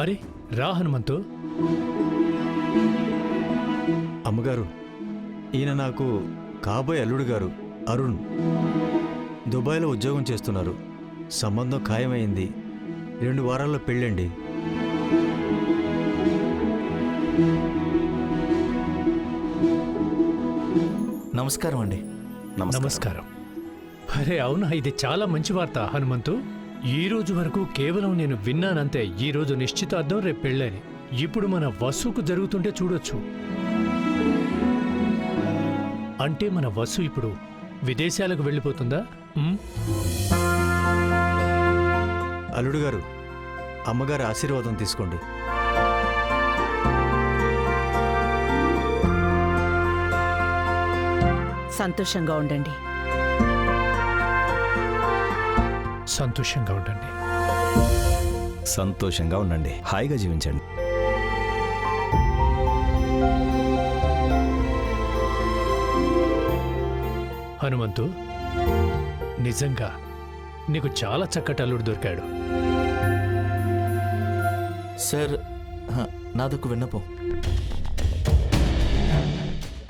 అరే రా హనుమంతు. అమ్మగారు, ఈయన నాకు కాబోయే అల్లుడు గారు అరుణ్. దుబాయ్లో ఉద్యోగం చేస్తున్నారు. సంబంధం ఖాయమైంది. 2 వారాల్లో పెళ్ళండి. నమస్కారం అండి. నమస్కారం. అరే అవునా, ఇది చాలా మంచి వార్త హనుమంతు. ఈ రోజు వరకు కేవలం నేను విన్నానంతే. ఈ రోజు నిశ్చితార్థం, రేపు పెళ్ళని. ఇప్పుడు మన వసుకు జరుగుతుంటే చూడొచ్చు. అంటే మన వసు ఇప్పుడు విదేశాలకు వెళ్ళిపోతుందా? అల్లుడు గారు, అమ్మగారి ఆశీర్వాదం తీసుకోండి. సంతోషంగా ఉండండి. సంతోషంగా ఉండండి. సంతోషంగా ఉండండి. హాయిగా జీవించండి. హనుమంతు, నిజంగా నీకు చాలా చక్కటి అల్లుడు దొరికాడు. సార్, నాదొక విన్నపం.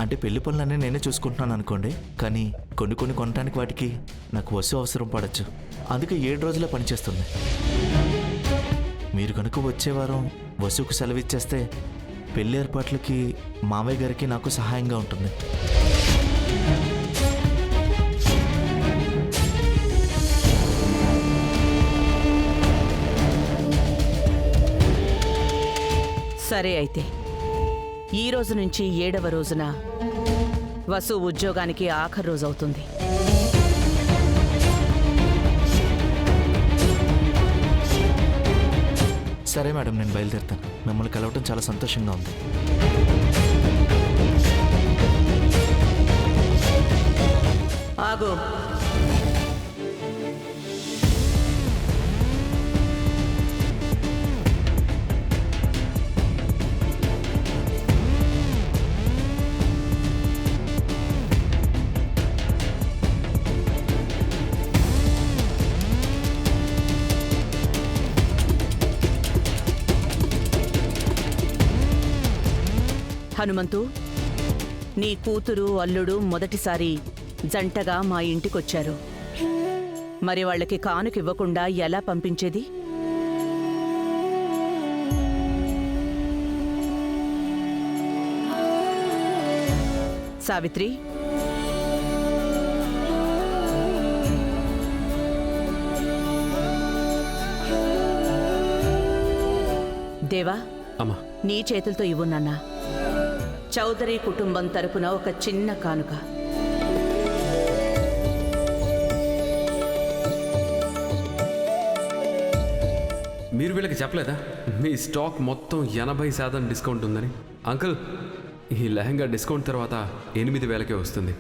అంటే పెళ్లి పనులన్నీ నేనే చూసుకుంటున్నాను అనుకోండి, కానీ కొన్ని కొనటానికి వాటికి నాకు వసు అవసరం పడచ్చు. అందుకే 7 రోజులే పనిచేస్తుంది. మీరు కనుక వచ్చే వారం వసుకు సెలవు ఇచ్చేస్తే పెళ్లి ఏర్పాట్లకి మామయ్య గారికి నాకు సహాయంగా ఉంటుంది. సరే అయితే ఈ రోజు నుంచి 7వ రోజున వసు ఉద్యోగానికి ఆఖరి రోజు అవుతుంది. సరే మేడం, నేను బయలుదేరుతాను. మిమ్మల్ని కలవటం చాలా సంతోషంగా ఉంది. ఆగు. హనుమంతు, నీ కూతురు అల్లుడు మొదటిసారి జంటగా మా ఇంటికొచ్చారు. మరి వాళ్ళకి కానుకివ్వకుండా ఎలా పంపించేది? సావిత్రి, దేవా, నీ చేతులతో ఇవ్వు నాన్నా. చౌదరి కుటుంబం తరపున ఒక చిన్న కానుక. మీరు వీళ్ళకి చెప్పలేదా మీ స్టాక్ మొత్తం 80% డిస్కౌంట్ ఉందని? అంకుల్, ఈ లెహంగా డిస్కౌంట్ తర్వాత 8,000కే వస్తుంది.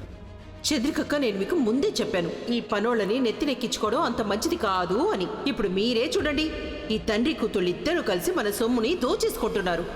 చంద్రికక్క, నేను మీకు ముందే చెప్పాను, ఈ పనోళ్ళని నెత్తినెక్కించుకోవడం అంత మంచిది కాదు అని. ఇప్పుడు మీరే చూడండి, ఈ తండ్రి కూతుళ్ళిద్దరూ కలిసి మన సొమ్ముని దోచేసుకుంటున్నారు.